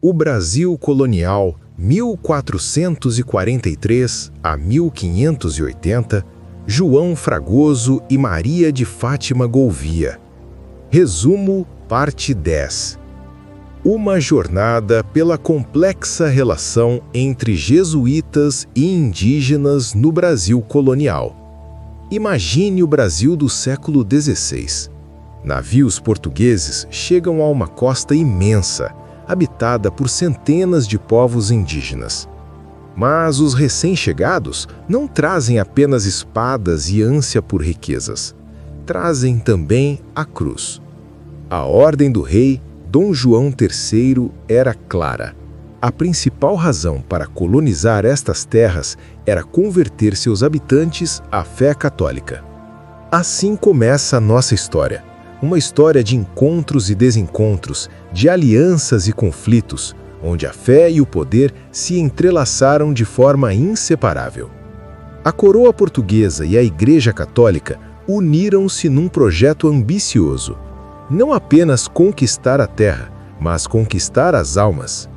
O Brasil colonial, 1443 a 1580, João Fragoso e Maria de Fátima Gouvia. Resumo, parte 10. Uma jornada pela complexa relação entre jesuítas e indígenas no Brasil colonial. Imagine o Brasil do século XVI. Navios portugueses chegam a uma costa imensa, habitada por centenas de povos indígenas. Mas os recém-chegados não trazem apenas espadas e ânsia por riquezas. Trazem também a cruz. A ordem do rei Dom João III era clara. A principal razão para colonizar estas terras era converter seus habitantes à fé católica. Assim começa a nossa história. Uma história de encontros e desencontros, de alianças e conflitos, onde a fé e o poder se entrelaçaram de forma inseparável. A coroa portuguesa e a Igreja Católica uniram-se num projeto ambicioso. Não apenas conquistar a terra, mas conquistar as almas.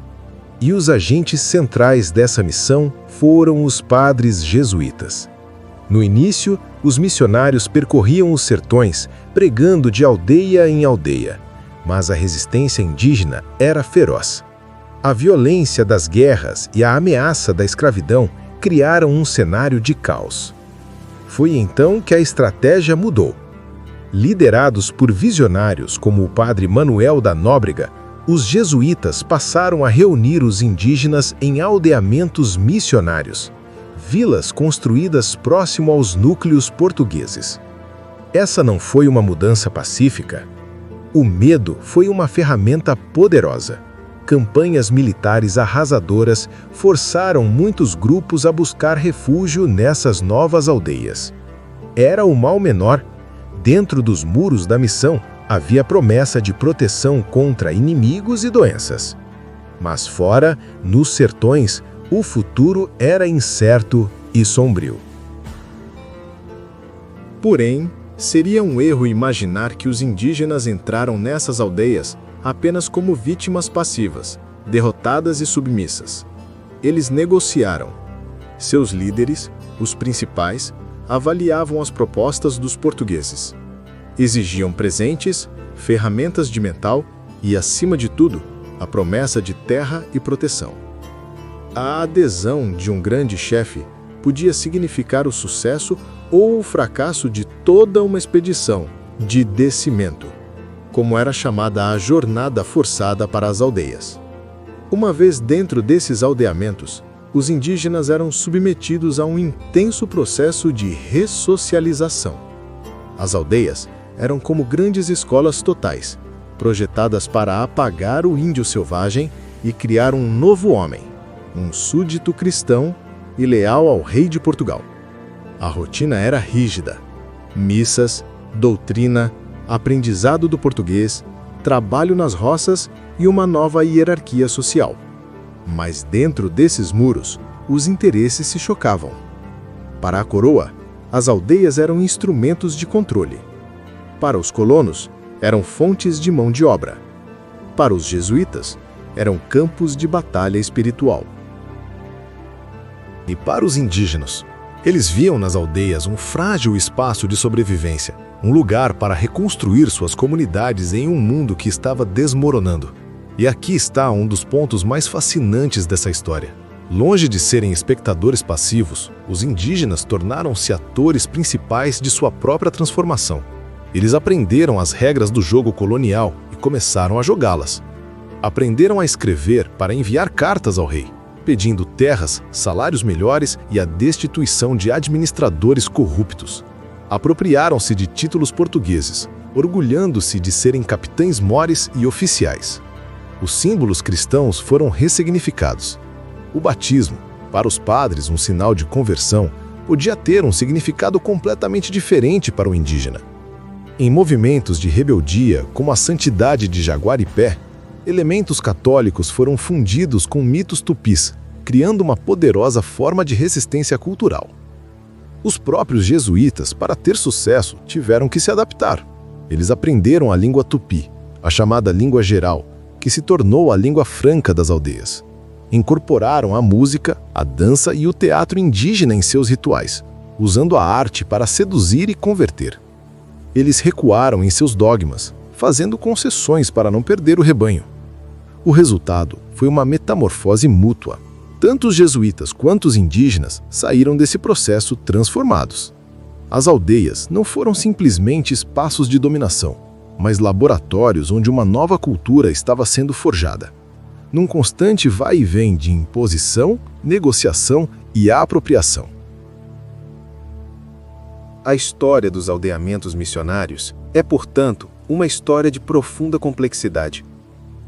E os agentes centrais dessa missão foram os padres jesuítas. No início, os missionários percorriam os sertões, pregando de aldeia em aldeia. Mas a resistência indígena era feroz. A violência das guerras e a ameaça da escravidão criaram um cenário de caos. Foi então que a estratégia mudou. Liderados por visionários como o padre Manuel da Nóbrega, os jesuítas passaram a reunir os indígenas em aldeamentos missionários, vilas construídas próximo aos núcleos portugueses. Essa não foi uma mudança pacífica. O medo foi uma ferramenta poderosa. Campanhas militares arrasadoras forçaram muitos grupos a buscar refúgio nessas novas aldeias. Era o mal menor. Dentro dos muros da missão, havia promessa de proteção contra inimigos e doenças. Mas fora, nos sertões, o futuro era incerto e sombrio. Porém, seria um erro imaginar que os indígenas entraram nessas aldeias apenas como vítimas passivas, derrotadas e submissas. Eles negociaram. Seus líderes, os principais, avaliavam as propostas dos portugueses. Exigiam presentes, ferramentas de metal e, acima de tudo, a promessa de terra e proteção. A adesão de um grande chefe podia significar o sucesso ou o fracasso de toda uma expedição de descimento, como era chamada a jornada forçada para as aldeias. Uma vez dentro desses aldeamentos, os indígenas eram submetidos a um intenso processo de ressocialização. As aldeias eram como grandes escolas totais, projetadas para apagar o índio selvagem e criar um novo homem, um súdito cristão e leal ao rei de Portugal. A rotina era rígida: missas, doutrina, aprendizado do português, trabalho nas roças e uma nova hierarquia social. Mas dentro desses muros, os interesses se chocavam. Para a coroa, as aldeias eram instrumentos de controle. Para os colonos, eram fontes de mão de obra. Para os jesuítas, eram campos de batalha espiritual. E para os indígenas, eles viam nas aldeias um frágil espaço de sobrevivência, um lugar para reconstruir suas comunidades em um mundo que estava desmoronando. E aqui está um dos pontos mais fascinantes dessa história. Longe de serem espectadores passivos, os indígenas tornaram-se atores principais de sua própria transformação. Eles aprenderam as regras do jogo colonial e começaram a jogá-las. Aprenderam a escrever para enviar cartas ao rei, pedindo terras, salários melhores e a destituição de administradores corruptos. Apropriaram-se de títulos portugueses, orgulhando-se de serem capitães-mores e oficiais. Os símbolos cristãos foram ressignificados. O batismo, para os padres um sinal de conversão, podia ter um significado completamente diferente para o indígena. Em movimentos de rebeldia, como a Santidade de Jaguaripé, elementos católicos foram fundidos com mitos tupis, criando uma poderosa forma de resistência cultural. Os próprios jesuítas, para ter sucesso, tiveram que se adaptar. Eles aprenderam a língua tupi, a chamada língua geral, que se tornou a língua franca das aldeias. Incorporaram a música, a dança e o teatro indígena em seus rituais, usando a arte para seduzir e converter. Eles recuaram em seus dogmas, fazendo concessões para não perder o rebanho. O resultado foi uma metamorfose mútua. Tanto os jesuítas quanto os indígenas saíram desse processo transformados. As aldeias não foram simplesmente espaços de dominação, mas laboratórios onde uma nova cultura estava sendo forjada, num constante vai e vem de imposição, negociação e apropriação. A história dos aldeamentos missionários é, portanto, uma história de profunda complexidade.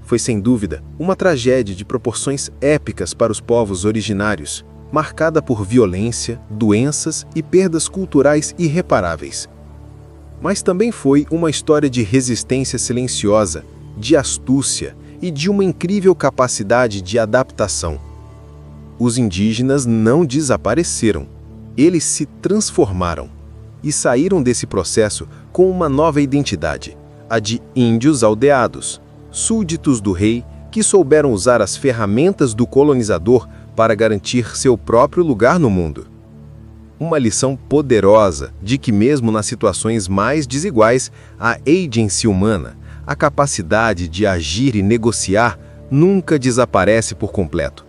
Foi, sem dúvida, uma tragédia de proporções épicas para os povos originários, marcada por violência, doenças e perdas culturais irreparáveis. Mas também foi uma história de resistência silenciosa, de astúcia e de uma incrível capacidade de adaptação. Os indígenas não desapareceram, eles se transformaram e saíram desse processo com uma nova identidade, a de índios aldeados, súditos do rei que souberam usar as ferramentas do colonizador para garantir seu próprio lugar no mundo. Uma lição poderosa de que mesmo nas situações mais desiguais, a agency humana, a capacidade de agir e negociar, nunca desaparece por completo.